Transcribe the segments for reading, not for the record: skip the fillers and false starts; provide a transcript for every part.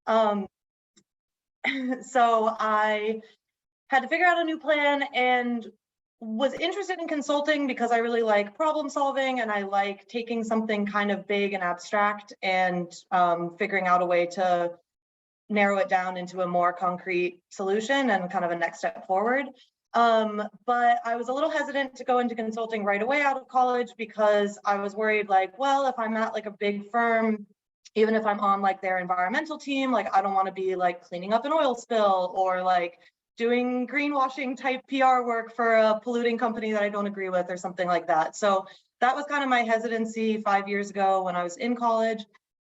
Um, so I had to figure out a new plan and was interested in consulting because I really like problem solving and I like taking something kind of big and abstract and figuring out a way to narrow it down into a more concrete solution and kind of a next step forward. But I was a little hesitant to go into consulting right away out of college because I was worried, like, well, if I'm at like a big firm, even if I'm on like their environmental team, like I don't want to be like cleaning up an oil spill or like doing greenwashing type PR work for a polluting company that I don't agree with or something like that. So that was kind of my hesitancy 5 years ago when I was in college.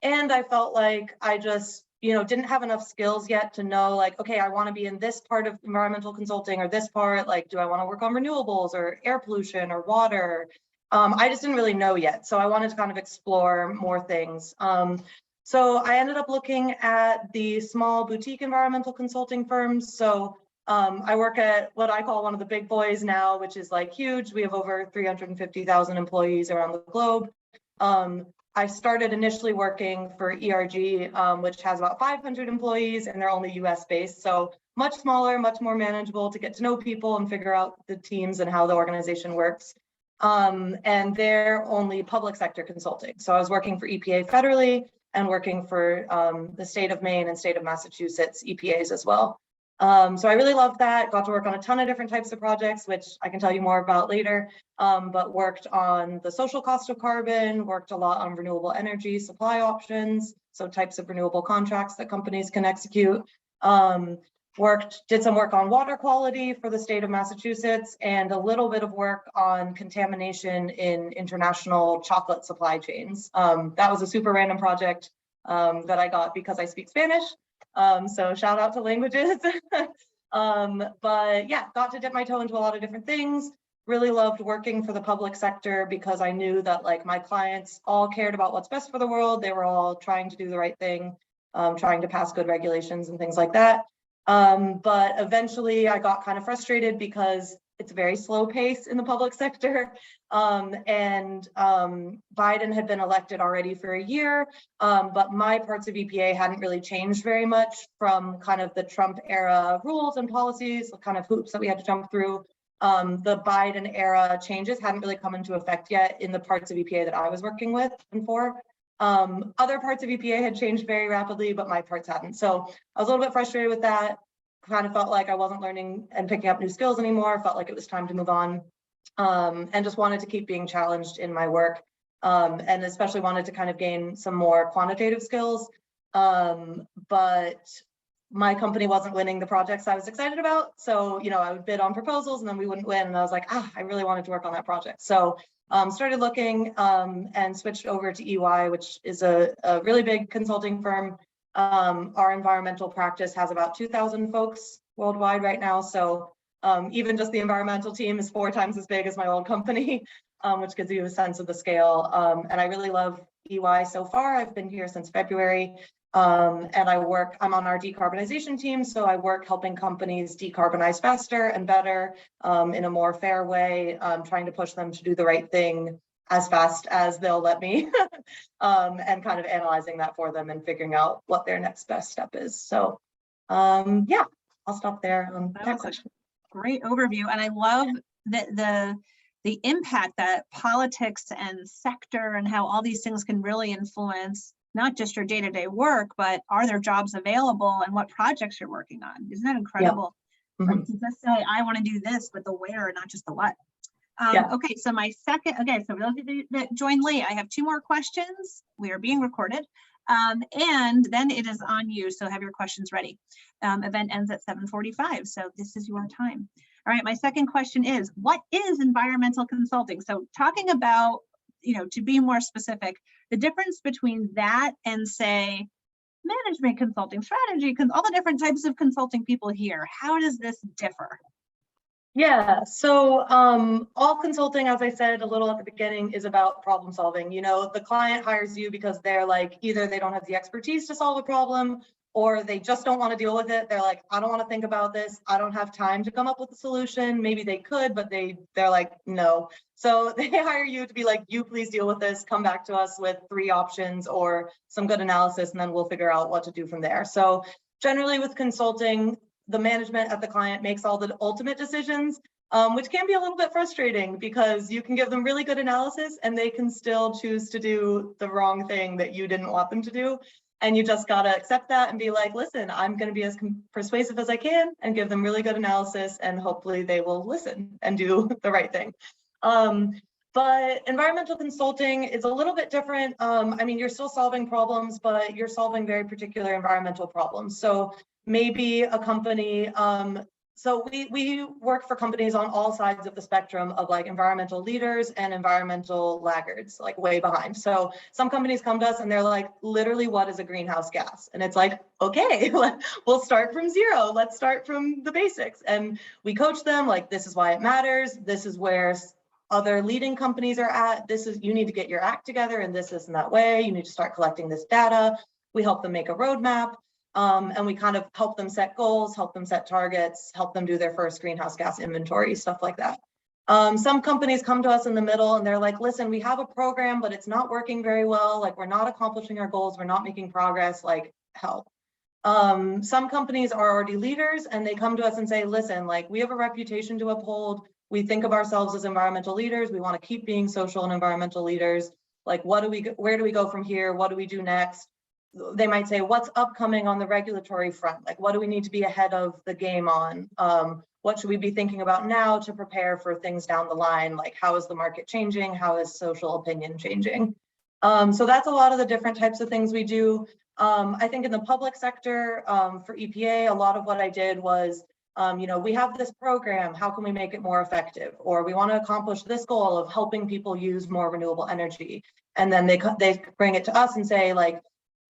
And I felt like I just, didn't have enough skills yet to know like, okay, I want to be in this part of environmental consulting or this part, like, do I want to work on renewables or air pollution or water? I just didn't really know yet. So I wanted to kind of explore more things. So I ended up looking at the small boutique environmental consulting firms. So I work at what I call one of the big boys now, which is like huge. We have over 350,000 employees around the globe. I started initially working for ERG, which has about 500 employees and they're only US based. So much smaller, much more manageable to get to know people and figure out the teams and how the organization works. And they're only public sector consulting. So I was working for EPA federally and working for the state of Maine and state of Massachusetts EPAs as well. So I really loved that, got to work on a ton of different types of projects, which I can tell you more about later, but worked on the social cost of carbon, worked a lot on renewable energy supply options, so types of renewable contracts that companies can execute, did some work on water quality for the state of Massachusetts, and a little bit of work on contamination in international chocolate supply chains. That was a super random project that I got because I speak Spanish. So shout out to languages. But yeah, got to dip my toe into a lot of different things. Really loved working for the public sector because I knew that like my clients all cared about what's best for the world. They were all trying to do the right thing, trying to pass good regulations and things like that. But eventually I got kind of frustrated because it's a very slow pace in the public sector. And Biden had been elected already for a year, but my parts of EPA hadn't really changed very much from kind of the Trump era rules and policies, the kind of hoops that we had to jump through. The Biden era changes hadn't really come into effect yet in the parts of EPA that I was working with and for. Other parts of EPA had changed very rapidly, but my parts hadn't. So I was a little bit frustrated with that. Kind of felt like I wasn't learning and picking up new skills anymore. Felt like it was time to move on, and just wanted to keep being challenged in my work, and especially wanted to kind of gain some more quantitative skills. But my company wasn't winning the projects I was excited about. So, I would bid on proposals and then we wouldn't win. And I was like, I really wanted to work on that project. So started looking and switched over to EY, which is a really big consulting firm. Our environmental practice has about 2,000 folks worldwide right now. So even just the environmental team is 4 times as big as my old company, which gives you a sense of the scale. And I really love EY so far. I've been here since February. And I'm on our decarbonization team. So I work helping companies decarbonize faster and better in a more fair way, trying to push them to do the right thing as fast as they'll let me, and kind of analyzing that for them and figuring out what their next best step is. So yeah, I'll stop there on that question. Great overview. And I love the impact that politics and sector and how all these things can really influence not just your day-to-day work, but are there jobs available and what projects you're working on? Isn't that incredible? Yeah. Like, to just say, I want to do this, but the where, not just the what. Okay, so my second, so those of you that joined late, I have 2 more questions. We are being recorded. And then it is on you, so have your questions ready. Event ends at 7:45, so this is your time. All right, my second question is, what is environmental consulting? So talking about, to be more specific, the difference between that and say, management consulting, strategy, all the different types of consulting people here, how does this differ? Yeah, so all consulting, as I said a little at the beginning, is about problem solving. The client hires you because they're like, either they don't have the expertise to solve a problem, or they just don't want to deal with it. They're like, I don't want to think about this. I don't have time to come up with a solution. Maybe they could, but they're like, no. So they hire you to be like, you please deal with this. Come back to us with 3 options or some good analysis, and then we'll figure out what to do from there. So generally with consulting, the management at the client makes all the ultimate decisions, which can be a little bit frustrating because you can give them really good analysis and they can still choose to do the wrong thing that you didn't want them to do. And you just got to accept that and be like, listen, I'm going to be as persuasive as I can and give them really good analysis, and hopefully they will listen and do the right thing. But environmental consulting is a little bit different. I mean, you're still solving problems, but you're solving very particular environmental problems. So maybe a company, so we work for companies on all sides of the spectrum of like environmental leaders and environmental laggards, like way behind. So some companies come to us and they're like, literally, what is a greenhouse gas? And it's like, okay, we'll start from 0. Let's start from the basics. And we coach them like, this is why it matters. This is where other leading companies are at. This is, you need to get your act together and this and that way. You need to start collecting this data. We help them make a roadmap. And we kind of help them set goals, help them set targets, help them do their first greenhouse gas inventory, stuff like that. Some companies come to us in the middle and they're like, listen, we have a program, but it's not working very well. Like, we're not accomplishing our goals. We're not making progress, like, help. Some companies are already leaders and they come to us and say, listen, like, we have a reputation to uphold. We think of ourselves as environmental leaders. We want to keep being social and environmental leaders. Like, where do we go from here? What do we do next? They might say, what's upcoming on the regulatory front? Like, what do we need to be ahead of the game on? What should we be thinking about now to prepare for things down the line? Like, how is the market changing? How is social opinion changing? So that's a lot of the different types of things we do. I think in the public sector, for EPA, a lot of what I did was, we have this program, how can we make it more effective? Or we want to accomplish this goal of helping people use more renewable energy. And then they bring it to us and say, like,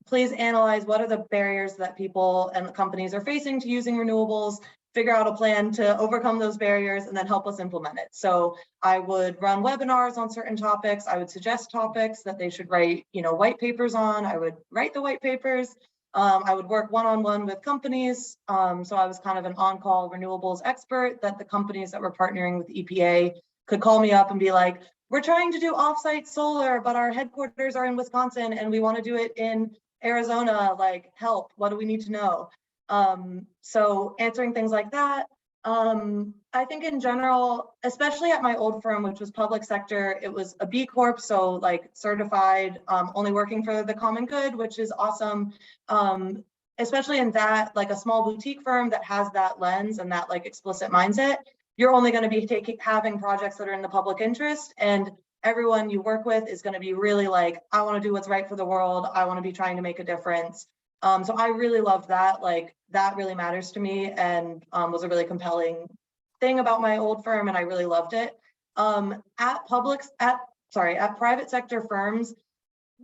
please analyze what are the barriers that people and companies are facing to using renewables, figure out a plan to overcome those barriers, and then help us implement it. So I would run webinars on certain topics. I would suggest topics that they should write, white papers on. I would write the white papers. I would work one-on-one with companies. So I was kind of an on-call renewables expert that the companies that were partnering with EPA could call me up and be like, we're trying to do offsite solar, but our headquarters are in Wisconsin and we want to do it in Arizona, like, help, what do we need to know? So answering things like that. I think in general, especially at my old firm, which was public sector, it was a B Corp, so like certified, only working for the common good, which is awesome. Especially in that, like a small boutique firm that has that lens and that like explicit mindset, you're only going to be having projects that are in the public interest, and everyone you work with is going to be really like, I want to do what's right for the world. I want to be trying to make a difference. So I really loved that. Like, that really matters to me, and was a really compelling thing about my old firm, and I really loved it. At private sector firms,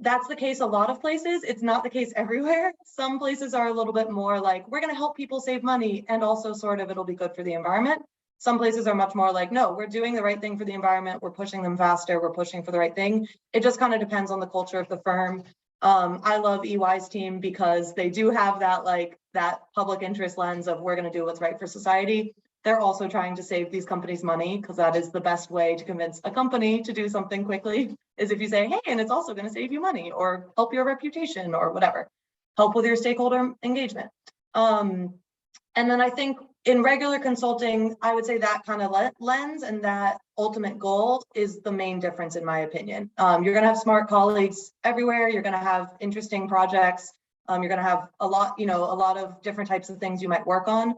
that's the case a lot of places. It's not the case everywhere. Some places are a little bit more like, we're going to help people save money, and also sort of it'll be good for the environment. Some places are much more like, no, we're doing the right thing for the environment. We're pushing them faster. We're pushing for the right thing. It just kind of depends on the culture of the firm. I love EY's team because they do have that, like, that public interest lens of, we're going to do what's right for society. They're also trying to save these companies money, because that is the best way to convince a company to do something quickly, is if you say, hey, and it's also going to save you money or help your reputation or whatever, help with your stakeholder engagement. And then I think in regular consulting, I would say that kind of lens and that ultimate goal is the main difference, in my opinion. You're going to have smart colleagues everywhere. You're going to have interesting projects. You're going to have a lot of different types of things you might work on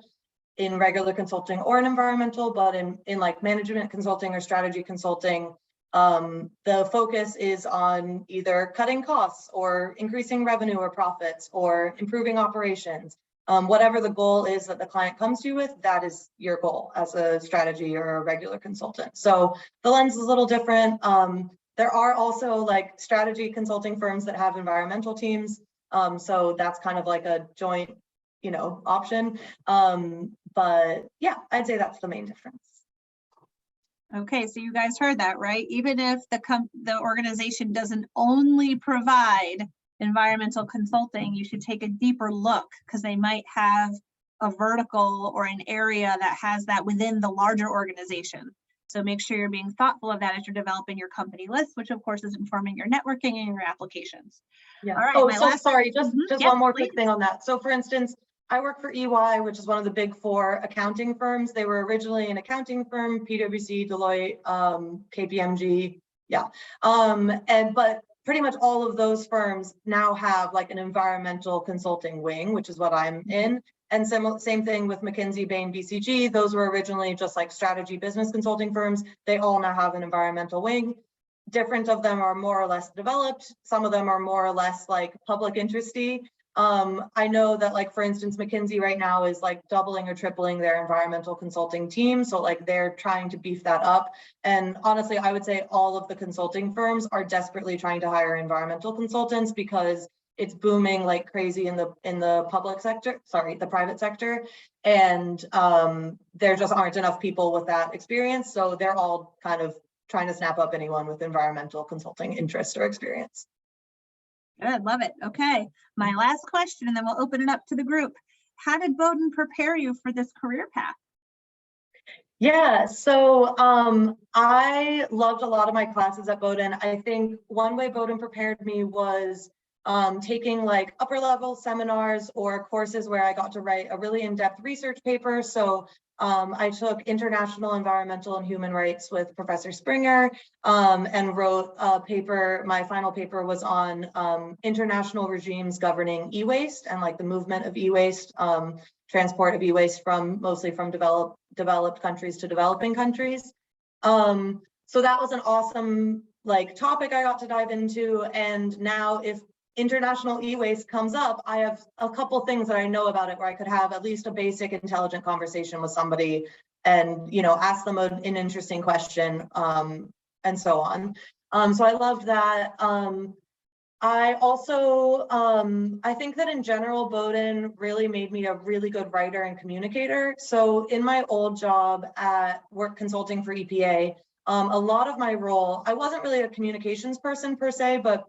in regular consulting or in environmental, but in like management consulting or strategy consulting, the focus is on either cutting costs or increasing revenue or profits or improving operations. Whatever the goal is that the client comes to you with, that is your goal as a strategy or a regular consultant. So the lens is a little different. There are also like strategy consulting firms that have environmental teams. So that's kind of like a joint, option. But yeah, I'd say that's the main difference. Okay, so you guys heard that, right? Even if the organization doesn't only provide environmental consulting, you should take a deeper look because they might have a vertical or an area that has that within the larger organization. So make sure you're being thoughtful of that as you're developing your company list, which of course is informing your networking and your applications. Yeah. All right. Oh, so sorry, just yeah, one more please. quick thing on that. So for instance, I work for EY, which is one of the big 4 accounting firms. They were originally an accounting firm, PwC, Deloitte, KPMG. Yeah. But pretty much all of those firms now have like an environmental consulting wing, which is what I'm in. And same thing with McKinsey, Bain, BCG. Those were originally just like strategy business consulting firms. They all now have an environmental wing. Different of them are more or less developed. Some of them are more or less like public interesty. I know that like, for instance, McKinsey right now is like doubling or tripling their environmental consulting team. So like they're trying to beef that up. And honestly, I would say all of the consulting firms are desperately trying to hire environmental consultants because it's booming like crazy in the public sector, sorry, the private sector. And there just aren't enough people with that experience. So they're all kind of trying to snap up anyone with environmental consulting interest or experience. Good, love it. Okay, my last question, and then we'll open it up to the group. How did Bowdoin prepare you for this career path? Yeah, so I loved a lot of my classes at Bowdoin. I think one way Bowdoin prepared me was taking like upper level seminars or courses where I got to write a really in-depth research paper. So I took International Environmental and Human Rights with Professor Springer and wrote a paper. My final paper was on international regimes governing e-waste and like the movement of e-waste, transport of e-waste mostly from developed countries to developing countries. So that was an awesome like topic I got to dive into. And now if international e-waste comes up, I have a couple things that I know about it where I could have at least a basic intelligent conversation with somebody and, you know, ask them an interesting question and so on. So I loved that. I also, I think that in general, Bowdoin really made me a really good writer and communicator. So in my old job at work consulting for EPA, a lot of my role, I wasn't really a communications person per se, but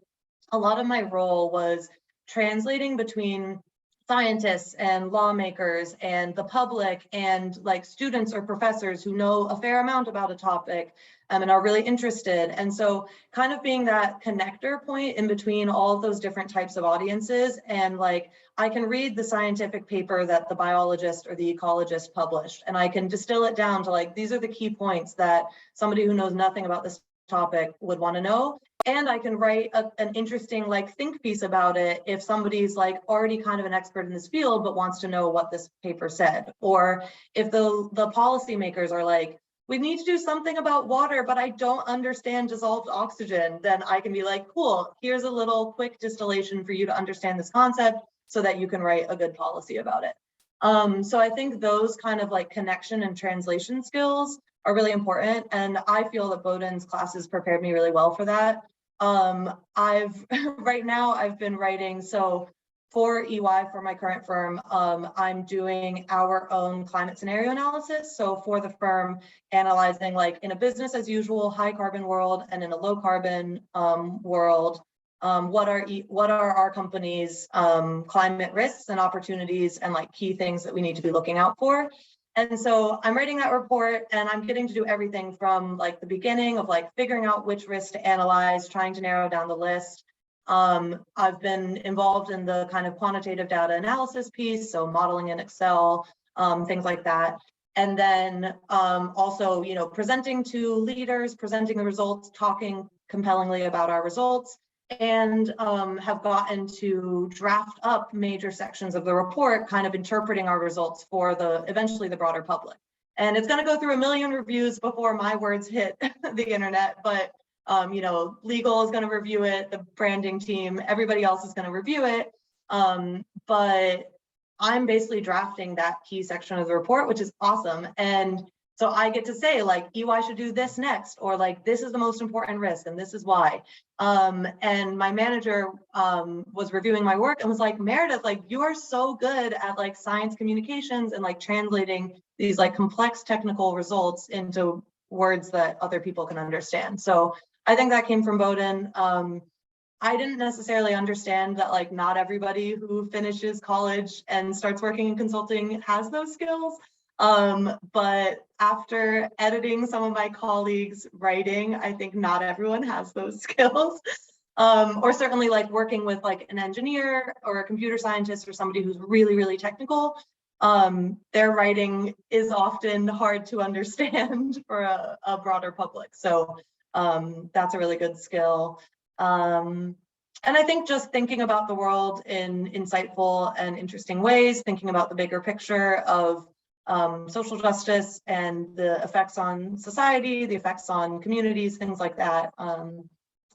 a lot of my role was translating between scientists and lawmakers and the public and like students or professors who know a fair amount about a topic and are really interested. And so kind of being that connector point in between all of those different types of audiences. And like, I can read the scientific paper that the biologist or the ecologist published, and I can distill it down to like, these are the key points that somebody who knows nothing about this topic would want to know. And I can write an interesting like think piece about it if somebody's like already kind of an expert in this field but wants to know what this paper said. Or if the policymakers are like, we need to do something about water, but I don't understand dissolved oxygen, then I can be like, cool, here's a little quick distillation for you to understand this concept so that you can write a good policy about it. So I think those kind of like connection and translation skills are really important. And I feel that Bowdoin's classes prepared me really well for that. Right now I've been writing, so for EY, for my current firm, I'm doing our own climate scenario analysis. So for the firm, analyzing like in a business as usual, high carbon world and in a low carbon world, what are our company's climate risks and opportunities and like key things that we need to be looking out for. And so I'm writing that report and I'm getting to do everything from like the beginning of like figuring out which risks to analyze, trying to narrow down the list. I've been involved in the kind of quantitative data analysis piece, so modeling in Excel, things like that. And then also, you know, presenting to leaders, presenting the results, talking compellingly about our results, and have gotten to draft up major sections of the report, kind of interpreting our results for eventually the broader public. And it's going to go through a million reviews before my words hit the internet, but you know, legal is going to review it, the branding team, everybody else is going to review it. But I'm basically drafting that key section of the report, which is awesome. And so I get to say like, EY should do this next, or like, this is the most important risk and this is why. And my manager was reviewing my work and was like, Meredith, like you are so good at like science communications and like translating these like complex technical results into words that other people can understand. So I think that came from Bowdoin. I didn't necessarily understand that like not everybody who finishes college and starts working in consulting has those skills. But after editing some of my colleagues' writing, I think not everyone has those skills. Or certainly like working with like an engineer or a computer scientist or somebody who's really, really technical. Their writing is often hard to understand for a broader public. So that's a really good skill. And I think just thinking about the world in insightful and interesting ways, thinking about the bigger picture of social justice and the effects on society, the effects on communities, things like that.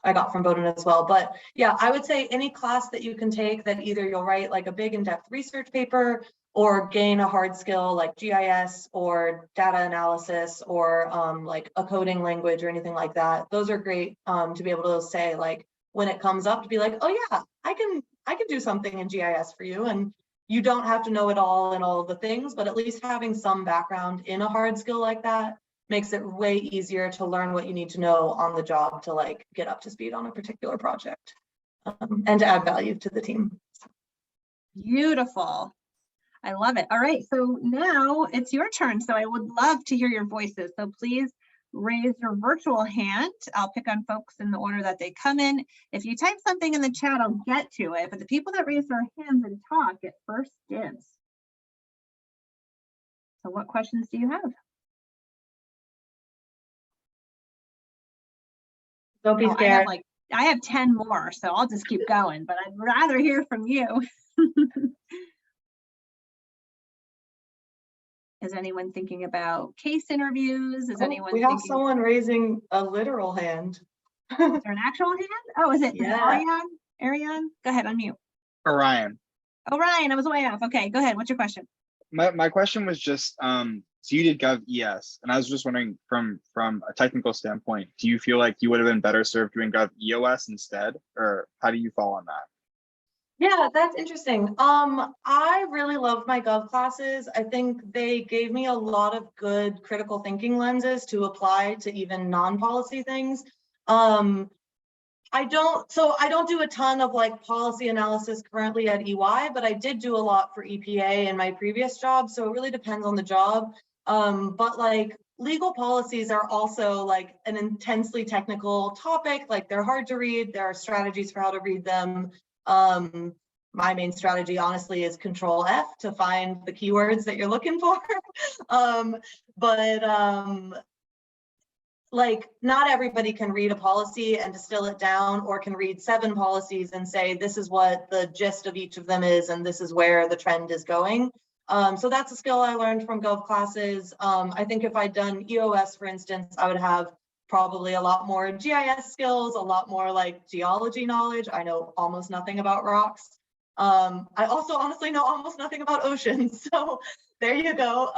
I got from Bowdoin as well. But yeah, I would say any class that you can take that either you'll write like a big in-depth research paper or gain a hard skill like GIS or data analysis or like a coding language or anything like that. Those are great to be able to say like when it comes up to be like, oh yeah, I can do something in GIS for you. And you don't have to know it all and all of the things, but at least having some background in a hard skill like that makes it way easier to learn what you need to know on the job to like get up to speed on a particular project and to add value to the team. Beautiful. I love it. All right, so now it's your turn. So I would love to hear your voices. So please raise your virtual hand. I'll pick on folks in the order that they come in. If you type something in the chat, I'll get to it. But the people that raise their hands and talk get first dibs. So what questions do you have? Don't be scared. I have 10 more, so I'll just keep going, but I'd rather hear from you. Is anyone thinking about case interviews? Is anyone we have someone raising a literal hand. Is there an actual hand? Oh, is it Ariane? Go ahead, unmute. Orion. Orion, I was way off. Okay, go ahead. What's your question? My question was just, so you did GovES, and I was just wondering from a technical standpoint, do you feel like you would have been better served doing GovEOS instead, or how do you fall on that? Yeah, that's interesting. I really loved my Gov classes. I think they gave me a lot of good critical thinking lenses to apply to even non-policy things. I don't do a ton of like policy analysis currently at EY, but I did do a lot for EPA in my previous job. So it really depends on the job. But like legal policies are also like an intensely technical topic. Like they're hard to read. There are strategies for how to read them. My main strategy, honestly, is Control F to find the keywords that you're looking for. Like not everybody can read a policy and distill it down, or can read 7 policies and say, this is what the gist of each of them is, and this is where the trend is going. So that's a skill I learned from Gov classes. I think if I'd done EOS, for instance, I would have probably a lot more GIS skills, a lot more like geology knowledge. I know almost nothing about rocks. I also honestly know almost nothing about oceans. So there you go.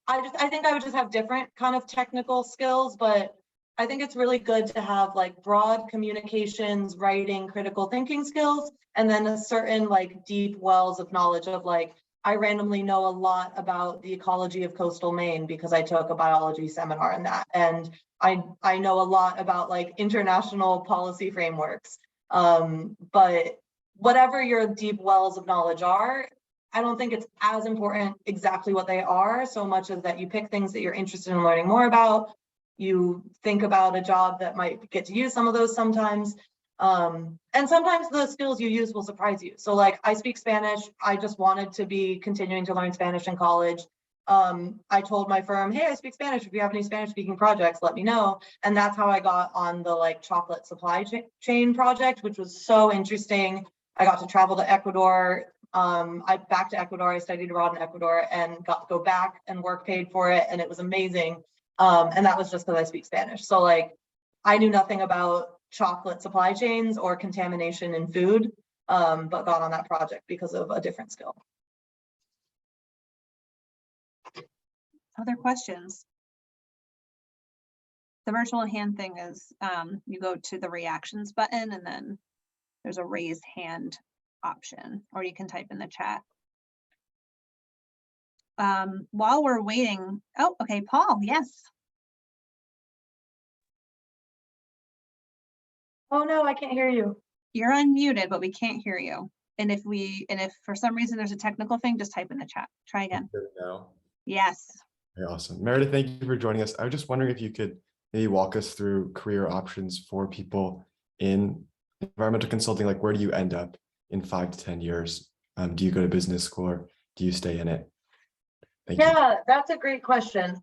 I think I would just have different kind of technical skills, but I think it's really good to have like broad communications, writing, critical thinking skills, and then a certain like deep wells of knowledge of like, I randomly know a lot about the ecology of coastal Maine because I took a biology seminar in that. And I know a lot about like international policy frameworks. But whatever your deep wells of knowledge are, I don't think it's as important exactly what they are, so much as that you pick things that you're interested in learning more about. You think about a job that might get to use some of those sometimes. And sometimes the skills you use will surprise you. So like I speak Spanish. I just wanted to be continuing to learn Spanish in college. I told my firm, hey, I speak Spanish. If you have any Spanish speaking projects, let me know. And that's how I got on the like chocolate supply chain project, which was so interesting. I got to travel to Ecuador. Back to Ecuador. I studied abroad in Ecuador and got to go back and work paid for it. And it was amazing. And that was just because I speak Spanish. So like I knew nothing about chocolate supply chains or contamination in food, but got on that project because of a different skill. Other questions? The virtual hand thing is you go to the reactions button and then there's a raise hand option, or you can type in the chat. While we're waiting, oh, okay, Paul, yes. Oh no, I can't hear you. You're unmuted, but we can't hear you. And if for some reason there's a technical thing, just type in the chat. Try again. Now. Yes. Okay, awesome. Meredith, thank you for joining us. I was just wondering if you could maybe walk us through career options for people in environmental consulting. Like, where do you end up in 5 to 10 years? Do you go to business school or do you stay in it? Thank you. Yeah, that's a great question.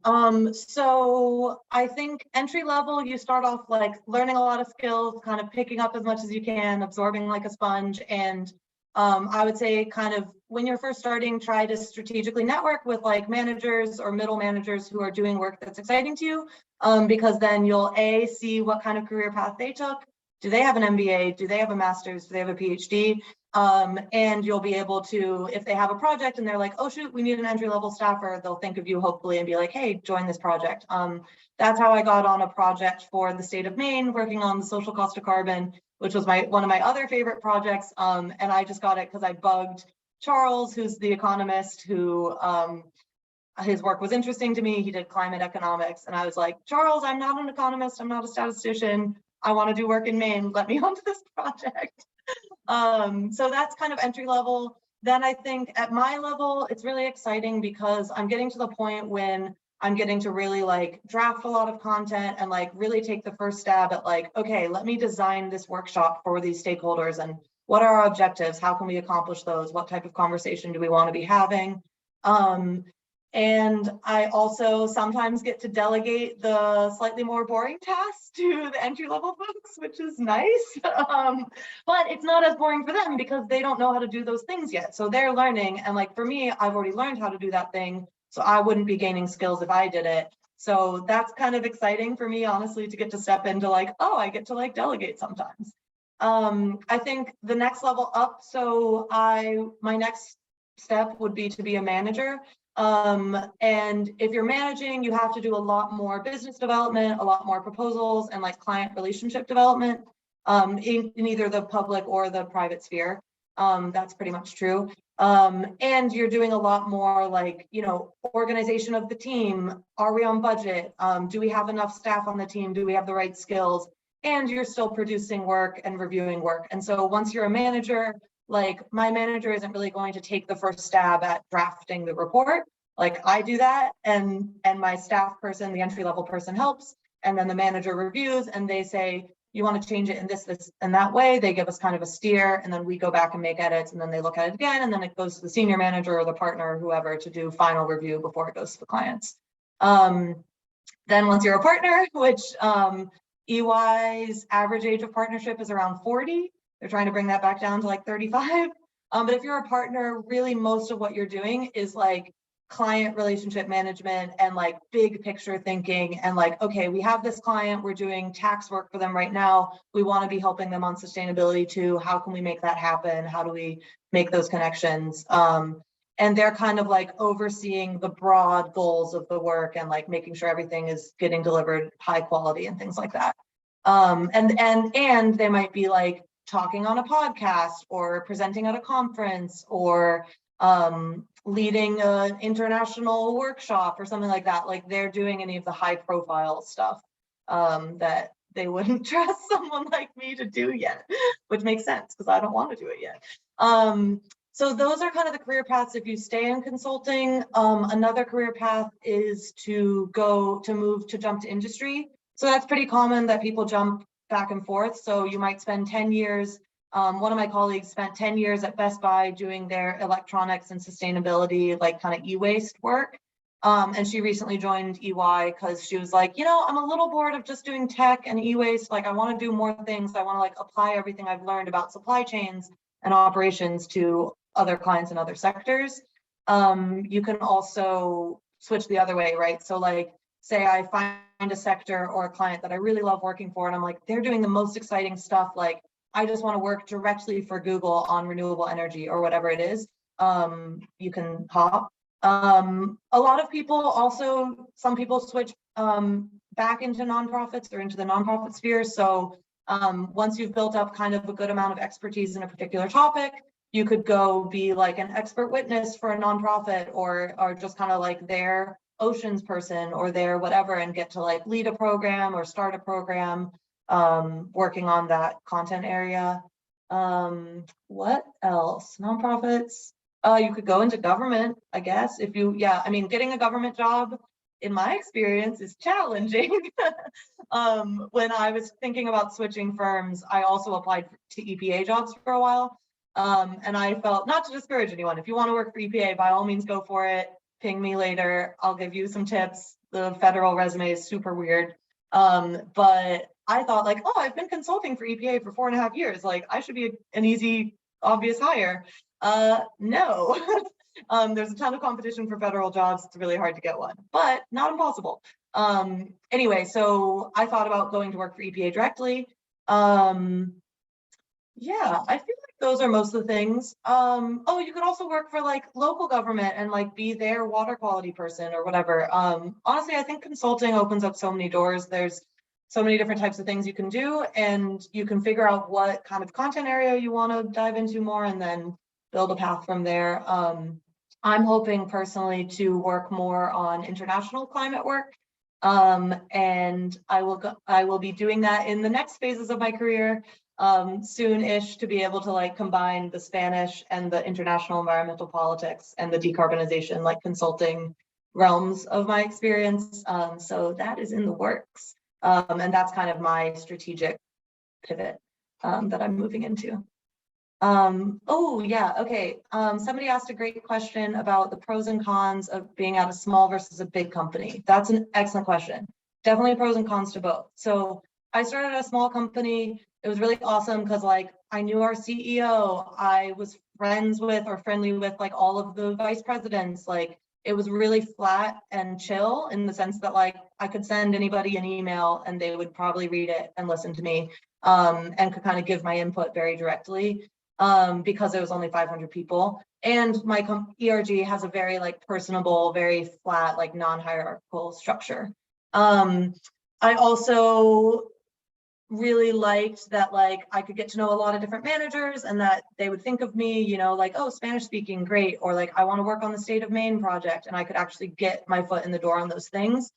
So I think entry level, you start off like learning a lot of skills, kind of picking up as much as you can, absorbing like a sponge. And I would say kind of when you're first starting, try to strategically network with like managers or middle managers who are doing work that's exciting to you, because then you'll see what kind of career path they took. Do they have an MBA? Do they have a master's? Do they have a PhD? And you'll be able to, if they have a project and they're like, oh shoot, we need an entry-level staffer, they'll think of you hopefully and be like, hey, join this project. That's how I got on a project for the state of Maine, working on the social cost of carbon, which was one of my other favorite projects. And I just got it because I bugged Charles, who's the economist, who his work was interesting to me. He did climate economics. And I was like, Charles, I'm not an economist. I'm not a statistician. I want to do work in Maine. Let me onto this project. So that's kind of entry level. Then I think at my level, it's really exciting because I'm getting to the point when I'm getting to really like draft a lot of content and like really take the first stab at like, okay, let me design this workshop for these stakeholders and what are our objectives? How can we accomplish those? What type of conversation do we want to be having? And I also sometimes get to delegate the slightly more boring tasks to the entry-level folks, which is nice. But it's not as boring for them because they don't know how to do those things yet. So they're learning. And like for me, I've already learned how to do that thing. So I wouldn't be gaining skills if I did it. So that's kind of exciting for me, honestly, to get to step into like, oh, I get to like delegate sometimes. I think the next level up. So my next step would be to be a manager. And if you're managing, you have to do a lot more business development, a lot more proposals, and like client relationship development in either the public or the private sphere. That's pretty much true. And you're doing a lot more like, organization of the team. Are we on budget? Do we have enough staff on the team? Do we have the right skills? And you're still producing work and reviewing work. And so once you're a manager, like my manager isn't really going to take the first stab at drafting the report. Like I do that and my staff person, the entry level person helps. And then the manager reviews and they say, you want to change it in this, and that way. They give us kind of a steer and then we go back and make edits and then they look at it again. And then it goes to the senior manager or the partner or whoever to do final review before it goes to the clients. Then once you're a partner, which EY's average age of partnership is around 40. They're trying to bring that back down to like 35. But if you're a partner, really most of what you're doing is like client relationship management and like big picture thinking and like, okay, we have this client, we're doing tax work for them right now. We want to be helping them on sustainability too. How can we make that happen? How do we make those connections? And they're kind of like overseeing the broad goals of the work and like making sure everything is getting delivered high quality and things like that. And they might be like talking on a podcast or presenting at a conference or leading an international workshop or something like that. Like they're doing any of the high profile stuff that they wouldn't trust someone like me to do yet, which makes sense because I don't want to do it yet. So those are kind of the career paths if you stay in consulting. Another career path is to jump to industry. So that's pretty common that people jump back and forth. So you might spend 10 years. One of my colleagues spent 10 years at Best Buy doing their electronics and sustainability, like kind of e-waste work. And she recently joined EY because she was like, I'm a little bored of just doing tech and e-waste. Like I want to do more things. I want to like apply everything I've learned about supply chains and operations to other clients in other sectors. You can also switch the other way, right? So like, say I find a sector or a client that I really love working for, and I'm like, they're doing the most exciting stuff. Like, I just want to work directly for Google on renewable energy or whatever it is. You can hop. A lot of people also, some people switch back into nonprofits or into the nonprofit sphere. So once you've built up kind of a good amount of expertise in a particular topic, you could go be like an expert witness for a nonprofit or just kind of like their oceans person or their whatever and get to like lead a program or start a program working on that content area. What else? Nonprofits. You could go into government, I guess, if you, yeah, I mean, getting a government job, in my experience, is challenging. When I was thinking about switching firms, I also applied to EPA jobs for a while. And I felt, not to discourage anyone, if you want to work for EPA, by all means, go for it. Ping me later. I'll give you some tips. The federal resume is super weird. But I thought like, oh, I've been consulting for EPA for 4.5 years. Like I should be an easy, obvious hire. No, there's a ton of competition for federal jobs. It's really hard to get one, but not impossible. Anyway, so I thought about going to work for EPA directly. Yeah, I feel like those are most of the things. Oh, you could also work for like local government and like be their water quality person or whatever. Honestly, I think consulting opens up so many doors. There's so many different types of things you can do, and you can figure out what kind of content area you want to dive into more and then build a path from there. I'm hoping personally to work more on international climate work. And I will be doing that in the next phases of my career. Soon-ish, to be able to like combine the Spanish and the international environmental politics and the decarbonization like consulting realms of my experience. So that is in the works. And that's kind of my strategic pivot that I'm moving into. Oh yeah, okay. Somebody asked a great question about the pros and cons of being at a small versus a big company. That's an excellent question. Definitely pros and cons to both. So I started at a small company. It was really awesome because like I knew our CEO, I was friends with or friendly with like all of the vice presidents. Like it was really flat and chill in the sense that like I could send anybody an email and they would probably read it and listen to me, and could kind of give my input very directly, because there was only 500 people. And my ERG has a very like personable, very flat, like non-hierarchical structure. I also really liked that like I could get to know a lot of different managers and that they would think of me, you know, like, oh, Spanish speaking, great, or like I want to work on the state of Maine project, and I could actually get my foot in the door on those things.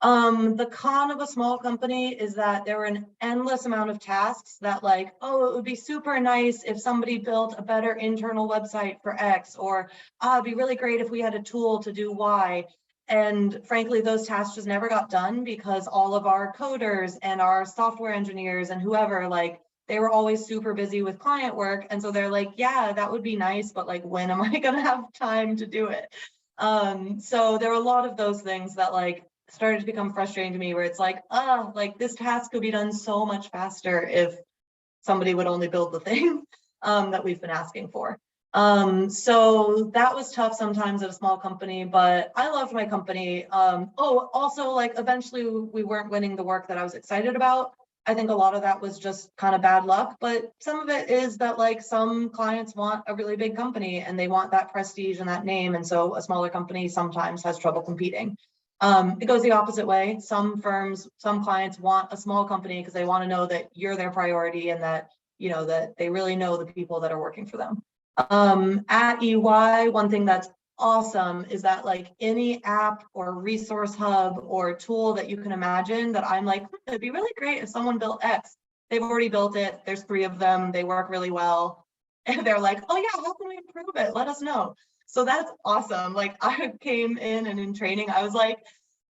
The con of a small company is that there were an endless amount of tasks that like, oh, it would be super nice if somebody built a better internal website for X, or it'd be really great if we had a tool to do Y. And frankly, those tasks just never got done because all of our coders and our software engineers and whoever, like, they were always super busy with client work. And so they're like, yeah, that would be nice, but like, when am I gonna have time to do it? So there were a lot of those things that like started to become frustrating to me, where it's like, like this task could be done so much faster if somebody would only build the thing that we've been asking for. So that was tough sometimes at a small company, but I loved my company. Oh, also like eventually we weren't winning the work that I was excited about. I think a lot of that was just kind of bad luck, but some of it is that like some clients want a really big company and they want that prestige and that name. And so a smaller company sometimes has trouble competing. It goes the opposite way. Some firms, some clients want a small company because they want to know that you're their priority and that, you know, that they really know the people that are working for them. At EY, one thing that's awesome is that like any app or resource hub or tool that you can imagine that I'm like, it'd be really great if someone built X. They've already built it. There's 3 of them. They work really well. And they're like, oh yeah, how can we improve it? Let us know. So that's awesome. Like I came in and in training, I was like,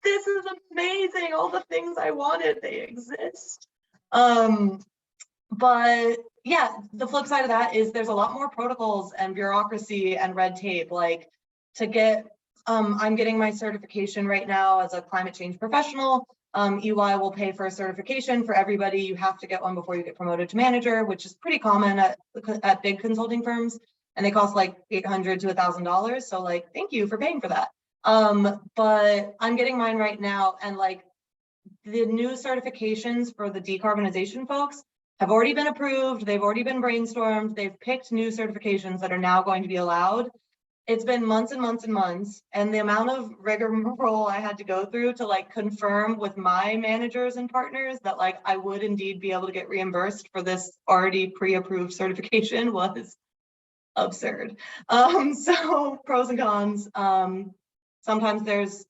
this is amazing. All the things I wanted, they exist. But yeah, the flip side of that is there's a lot more protocols and bureaucracy and red tape. Like to get, I'm getting my certification right now as a climate change professional. EY will pay for a certification for everybody. You have to get one before you get promoted to manager, which is pretty common at big consulting firms. And they cost like $800 to $1,000. So like, thank you for paying for that. But I'm getting mine right now. And like the new certifications for the decarbonization folks have already been approved. They've already been brainstormed. They've picked new certifications that are now going to be allowed. It's been months and months and months. And the amount of rigmarole I had to go through to like confirm with my managers and partners that like I would indeed be able to get reimbursed for this already pre-approved certification was absurd. So pros and cons. Sometimes there's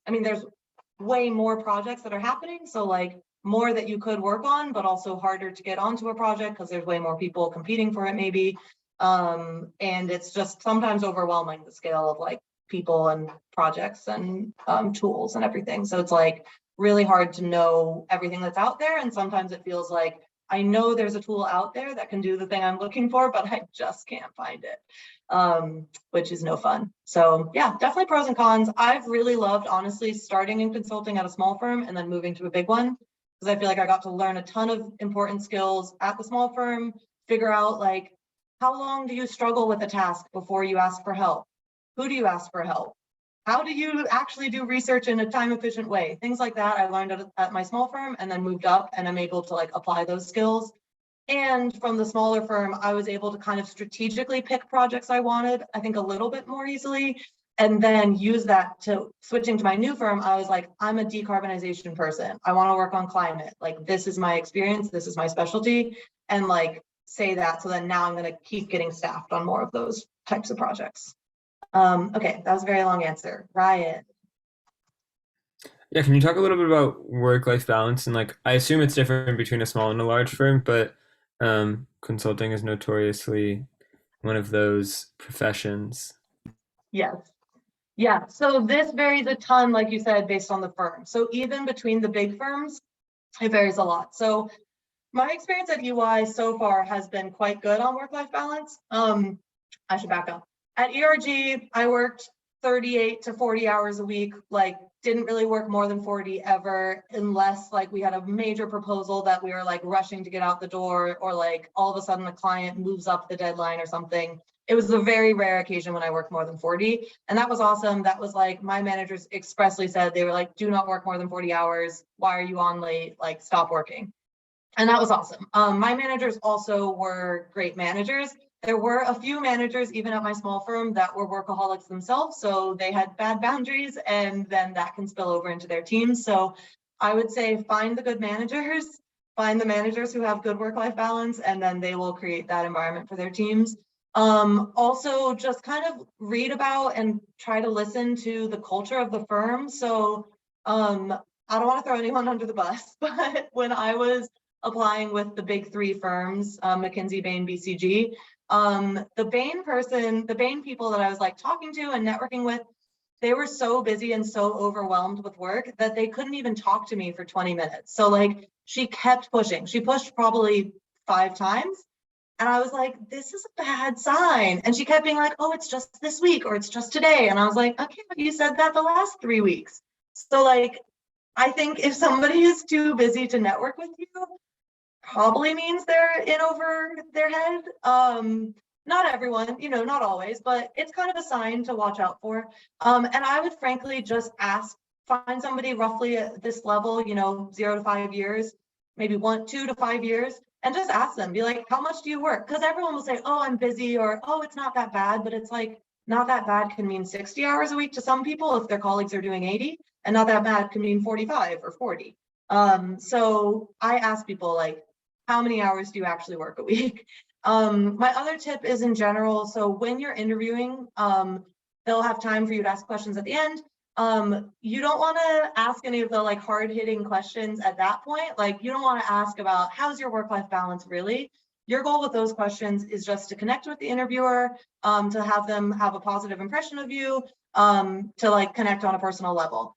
way more projects that are happening. So like more that you could work on, but also harder to get onto a project because there's way more people competing for it maybe. And it's just sometimes overwhelming, the scale of like people and projects and tools and everything. So it's like really hard to know everything that's out there. And sometimes it feels like I know there's a tool out there that can do the thing I'm looking for, but I just can't find it, which is no fun. So yeah, definitely pros and cons. I've really loved, honestly, starting in consulting at a small firm and then moving to a big one, because I feel like I got to learn a ton of important skills at the small firm, figure out like, how long do you struggle with a task before you ask for help? Who do you ask for help? How do you actually do research in a time efficient way? Things like that I learned at my small firm and then moved up, and I'm able to like apply those skills. And from the smaller firm, I was able to kind of strategically pick projects I wanted, I think a little bit more easily, and then use that to switching to my new firm. I was like, I'm a decarbonization person. I want to work on climate. Like, this is my experience. This is my specialty. And like, say that. So then now I'm going to keep getting staffed on more of those types of projects. Okay, that was a very long answer. Ryan. Yeah, can you talk a little bit about work-life balance? And like, I assume it's different between a small and a large firm, but consulting is notoriously one of those professions. Yes. Yeah, so this varies a ton, like you said, based on the firm. So even between the big firms, it varies a lot. So my experience at EY so far has been quite good on work-life balance. I should back up. At ERG, I worked 38 to 40 hours a week, like didn't really work more than 40 ever, unless like we had a major proposal that we were like rushing to get out the door, or like all of a sudden the client moves up the deadline or something. It was a very rare occasion when I worked more than 40. And that was awesome. That was like, my managers expressly said, they were like, do not work more than 40 hours. Why are you on late? Like, stop working. And that was awesome. My managers also were great managers. There were a few managers, even at my small firm, that were workaholics themselves. So they had bad boundaries, and then that can spill over into their teams. So I would say find the good managers, find the managers who have good work-life balance, and then they will create that environment for their teams. Also, just kind of read about and try to listen to the culture of the firm. So I don't want to throw anyone under the bus, but when I was applying with the big three firms, McKinsey, Bain, BCG, the Bain people that I was like talking to and networking with, they were so busy and so overwhelmed with work that they couldn't even talk to me for 20 minutes. So like, she kept pushing. She pushed probably 5 times. And I was like, this is a bad sign. And she kept being like, oh, it's just this week, or it's just today. And I was like, okay, but you said that the last 3 weeks. So like, I think if somebody is too busy to network with you, probably means they're in over their head. Not everyone, you know, not always, but it's kind of a sign to watch out for. And I would frankly just find somebody roughly at this level, you know, 0 to 5 years, maybe 2 to 5 years, and just ask them, be like, how much do you work? Because everyone will say, oh, I'm busy, or, oh, it's not that bad. But it's like, not that bad can mean 60 hours a week to some people if their colleagues are doing 80, and not that bad can mean 45 or 40. So I ask people, like, how many hours do you actually work a week? My other tip is in general. So when you're interviewing, they'll have time for you to ask questions at the end. You don't want to ask any of the like hard-hitting questions at that point. Like, you don't want to ask about how's your work-life balance really. Your goal with those questions is just to connect with the interviewer, to have them have a positive impression of you, to like connect on a personal level.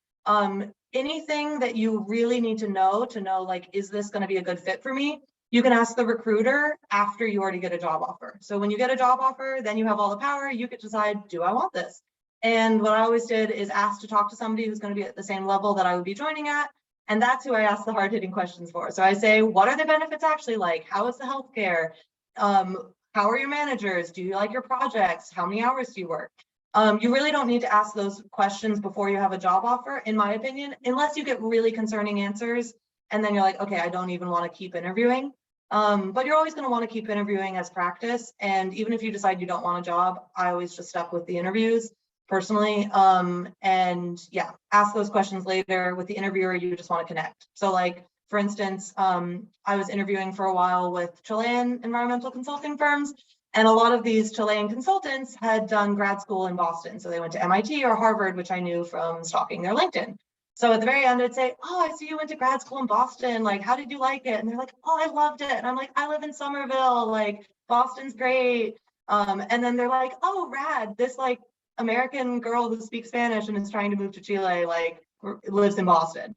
Anything that you really need to know like, is this going to be a good fit for me? You can ask the recruiter after you already get a job offer. So when you get a job offer, then you have all the power. You could decide, do I want this? And what I always did is ask to talk to somebody who's going to be at the same level that I would be joining at. And that's who I ask the hard-hitting questions for. So I say, what are the benefits actually like? How is the healthcare? How are your managers? Do you like your projects? How many hours do you work? You really don't need to ask those questions before you have a job offer, in my opinion, unless you get really concerning answers. And then you're like, okay, I don't even want to keep interviewing. But you're always going to want to keep interviewing as practice. And even if you decide you don't want a job, I always just stuck with the interviews personally. And yeah, ask those questions later. With the interviewer, you just want to connect. So like, for instance, I was interviewing for a while with Chilean environmental consulting firms. And a lot of these Chilean consultants had done grad school in Boston. So they went to MIT or Harvard, which I knew from stalking their LinkedIn. So at the very end, I'd say, oh, I see you went to grad school in Boston. Like, how did you like it? And they're like, oh, I loved it. And I'm like, I live in Somerville. Like, Boston's great. And then they're like, oh, rad. This like American girl who speaks Spanish and is trying to move to Chile, like lives in Boston.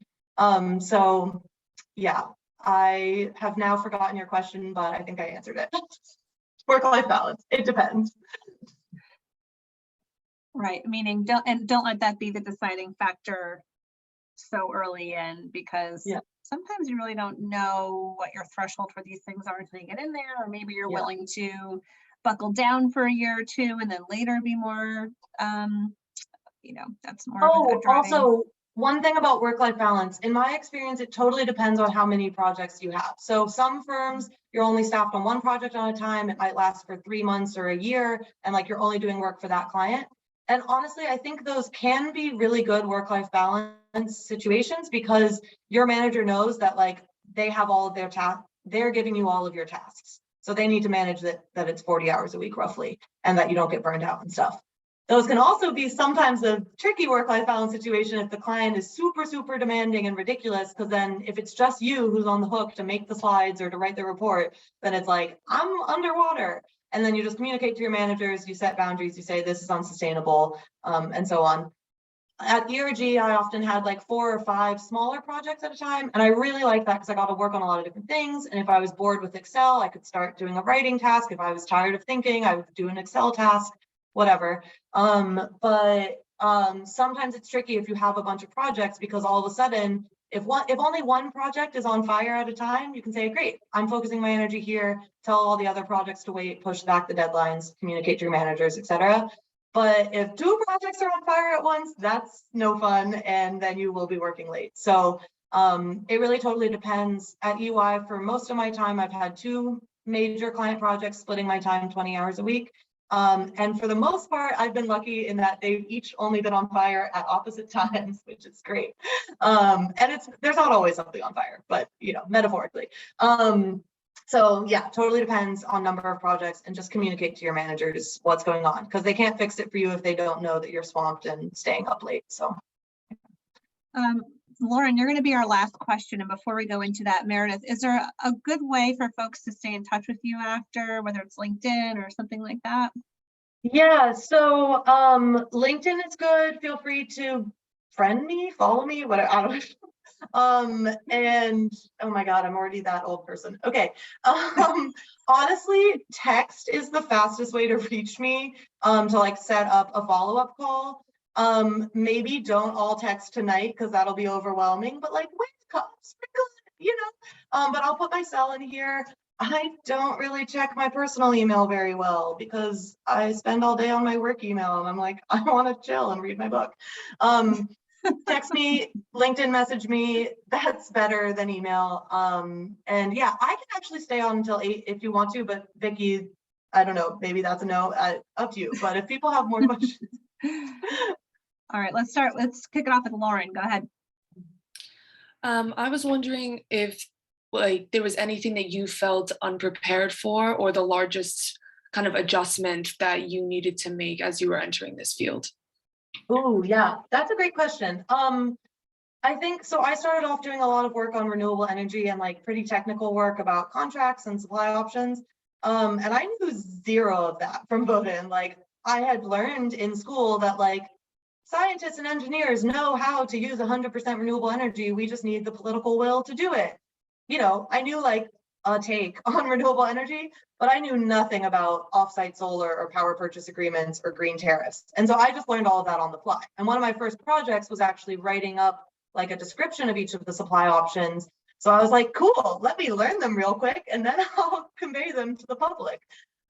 So yeah, I have now forgotten your question, but I think I answered it. Work-life balance. It depends. Right, meaning don't let that be the deciding factor so early in, because sometimes you really don't know what your threshold for these things are until you get in there, or maybe you're willing to buckle down for a year or two and then later be more, that's more of a driving. Also, one thing about work-life balance, in my experience, it totally depends on how many projects you have. So some firms, you're only staffed on one project at a time. It might last for 3 months or a year, and like you're only doing work for that client. And honestly, I think those can be really good work-life balance situations, because your manager knows that like they have all of their tasks, they're giving you all of your tasks. So they need to manage that it's 40 hours a week roughly, and that you don't get burned out and stuff. Those can also be sometimes a tricky work-life balance situation if the client is super, super demanding and ridiculous, because then if it's just you who's on the hook to make the slides or to write the report, then it's like, I'm underwater. And then you just communicate to your managers, you set boundaries, you say this is unsustainable, and so on. At ERG, I often had like 4 or 5 smaller projects at a time. And I really liked that because I got to work on a lot of different things. And if I was bored with Excel, I could start doing a writing task. If I was tired of thinking, I would do an Excel task, whatever. But sometimes it's tricky if you have a bunch of projects, because all of a sudden, if only one project is on fire at a time, you can say, great, I'm focusing my energy here, tell all the other projects to wait, push back the deadlines, communicate to your managers, etc. But if 2 projects are on fire at once, that's no fun, and then you will be working late. So it really totally depends. At EY, for most of my time, I've had 2 major client projects splitting my time 20 hours a week. And for the most part, I've been lucky in that they've each only been on fire at opposite times, which is great. And there's not always something on fire, but metaphorically. So yeah, totally depends on number of projects, and just communicate to your managers what's going on, because they can't fix it for you if they don't know that you're swamped and staying up late. So Lauren, you're going to be our last question. And before we go into that, Meredith, is there a good way for folks to stay in touch with you after, whether it's LinkedIn or something like that? Yeah, so LinkedIn is good. Feel free to friend me, follow me, whatever. I don't and oh my God, I'm already that old person. Okay. Honestly, text is the fastest way to reach me, to like set up a follow-up call. Maybe don't all text tonight, because that'll be overwhelming, but like wake up, but I'll put my cell in here. I don't really check my personal email very well, because I spend all day on my work email, and I'm like, I want to chill and read my book. Text me, LinkedIn message me. That's better than email. And yeah, I can actually stay on until 8 if you want to, but Vicky, I don't know, maybe that's a no, up to you. But if people have more questions. All right, let's kick it off with Lauren. Go ahead. I was wondering if there was anything that you felt unprepared for, or the largest kind of adjustment that you needed to make as you were entering this field. Oh, yeah, that's a great question. I think so. I started off doing a lot of work on renewable energy and like pretty technical work about contracts and supply options. And I knew 0 of that from Bowdoin. Like, I had learned in school that like scientists and engineers know how to use 100% renewable energy. We just need the political will to do it. I knew like a take on renewable energy, but I knew nothing about offsite solar or power purchase agreements or green tariffs. And so I just learned all of that on the fly. And one of my first projects was actually writing up like a description of each of the supply options. So I was like, cool, let me learn them real quick, and then I'll convey them to the public.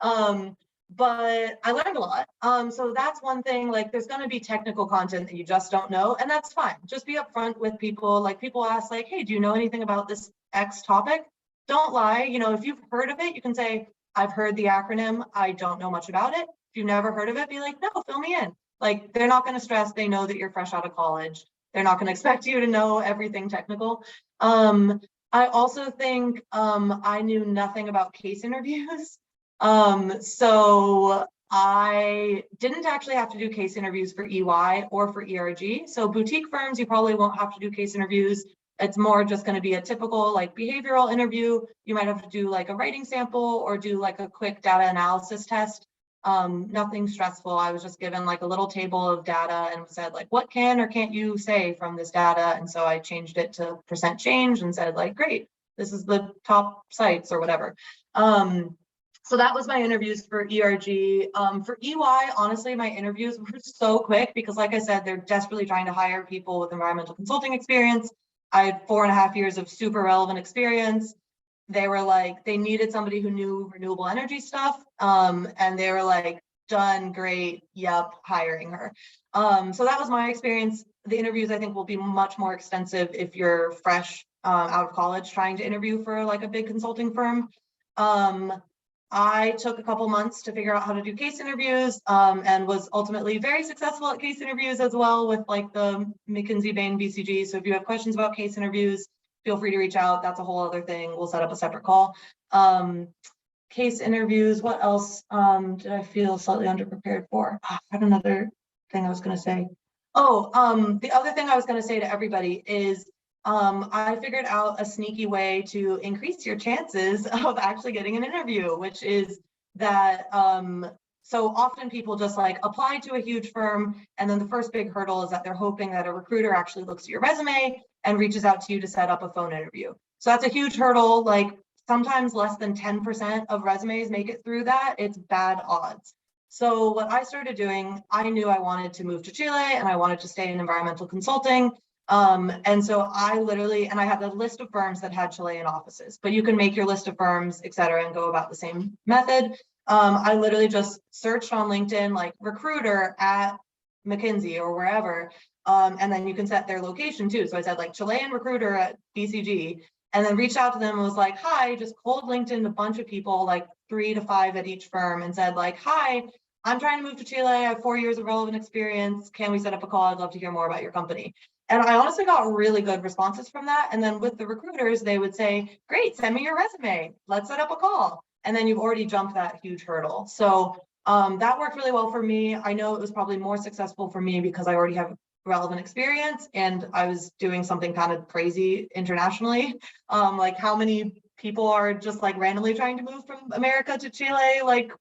But I learned a lot. So that's one thing. Like, there's going to be technical content that you just don't know, and that's fine. Just be upfront with people. Like, people ask like, hey, do you know anything about this X topic? Don't lie. If you've heard of it, you can say, I've heard the acronym. I don't know much about it. If you've never heard of it, be like, no, fill me in. Like, they're not going to stress. They know that you're fresh out of college. They're not going to expect you to know everything technical. I also think I knew nothing about case interviews. So I didn't actually have to do case interviews for EY or for ERG. So boutique firms, you probably won't have to do case interviews. It's more just going to be a typical like behavioral interview. You might have to do like a writing sample or do like a quick data analysis test. Nothing stressful. I was just given like a little table of data and said like, what can or can't you say from this data? And so I changed it to percent change and said like, great, this is the top sites or whatever. So that was my interviews for ERG. For EY, honestly, my interviews were so quick because like I said, they're desperately trying to hire people with environmental consulting experience. I had 4.5 years of super relevant experience. They were like, they needed somebody who knew renewable energy stuff. And they were like, done, great, yep, hiring her. So that was my experience. The interviews I think will be much more extensive if you're fresh out of college trying to interview for like a big consulting firm. I took a couple months to figure out how to do case interviews and was ultimately very successful at case interviews as well with like the McKinsey Bain BCG. So if you have questions about case interviews, feel free to reach out. That's a whole other thing. We'll set up a separate call. Case interviews, what else did I feel slightly underprepared for? I had another thing I was going to say. Oh, the other thing I was going to say to everybody is I figured out a sneaky way to increase your chances of actually getting an interview, which is that so often people just like apply to a huge firm and then the first big hurdle is that they're hoping that a recruiter actually looks at your resume and reaches out to you to set up a phone interview. So that's a huge hurdle. Like sometimes less than 10% of resumes make it through that. It's bad odds. So what I started doing, I knew I wanted to move to Chile and I wanted to stay in environmental consulting. And so I literally, and I had a list of firms that had Chilean offices, but you can make your list of firms, et cetera, and go about the same method. I literally just searched on LinkedIn, like recruiter at McKinsey or wherever. And then you can set their location too. So I said like Chilean recruiter at BCG and then reached out to them and was like, hi, just cold LinkedIn a bunch of people, like 3 to 5 at each firm and said like, hi, I'm trying to move to Chile. I have 4 years of relevant experience. Can we set up a call? I'd love to hear more about your company. And I honestly got really good responses from that. And then with the recruiters, they would say, great, send me your resume. Let's set up a call. And then you've already jumped that huge hurdle. So that worked really well for me. I know it was probably more successful for me because I already have relevant experience and I was doing something kind of crazy internationally. Like how many people are just like randomly trying to move from America to Chile, like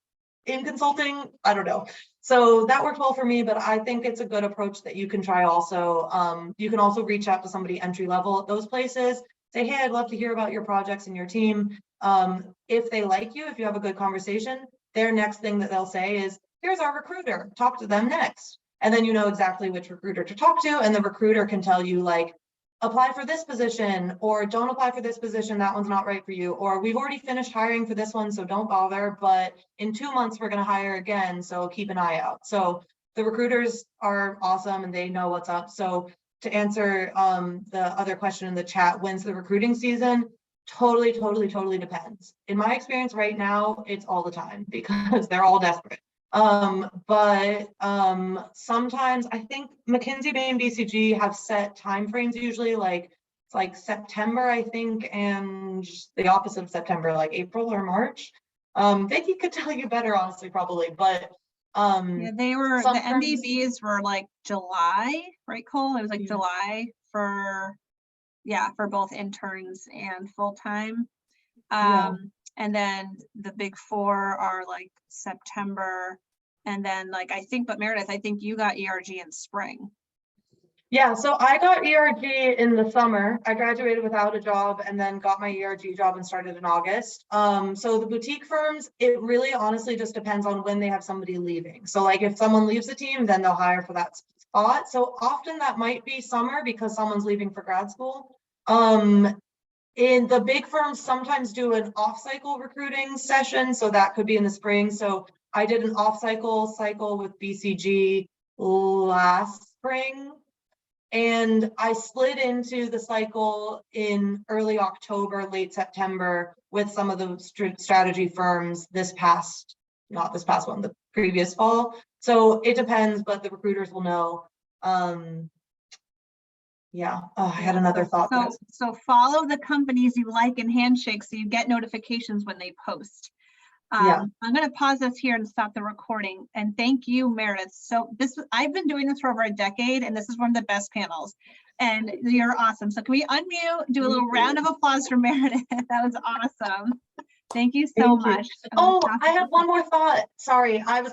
in consulting? I don't know. So that worked well for me, but I think it's a good approach that you can try also. You can also reach out to somebody entry level at those places, say, hey, I'd love to hear about your projects and your team. If they like you, if you have a good conversation, their next thing that they'll say is, here's our recruiter, talk to them next. And then you know exactly which recruiter to talk to, and the recruiter can tell you like, apply for this position or don't apply for this position, that one's not right for you, or we've already finished hiring for this one, so don't bother, but in 2 months we're going to hire again, so keep an eye out. So the recruiters are awesome and they know what's up. So to answer the other question in the chat, when's the recruiting season? Totally depends. In my experience right now, it's all the time because they're all desperate. But sometimes I think McKinsey Bain BCG have set timeframes usually like it's like September, I think, and the opposite of September, like April or March. Vicky could tell you better, honestly, probably, but yeah, they were the MBBs were like July, right, Cole? It was like July for both interns and full-time. And then the big four are like September. And then like, I think, but Meredith, I think you got ERG in spring. Yeah, so I got ERG in the summer. I graduated without a job and then got my ERG job and started in August. So the boutique firms, it really honestly just depends on when they have somebody leaving. So like if someone leaves the team, then they'll hire for that spot. So often that might be summer because someone's leaving for grad school. In the big firms sometimes do an off-cycle recruiting session, so that could be in the spring. So I did an off-cycle with BCG last spring, and I slid into the cycle in early October, late September with some of the strategy firms not this past one, the previous fall. So it depends, but the recruiters will know. Yeah, I had another thought. So follow the companies you like in Handshake so you get notifications when they post. Yeah. I'm going to pause this here and stop the recording. And thank you, Meredith. So I've been doing this for over a decade, and this is one of the best panels. And you're awesome. So can we unmute, do a little round of applause for Meredith? That was awesome. Thank you so Thank you. much. Oh, I have one more thought. Sorry, I was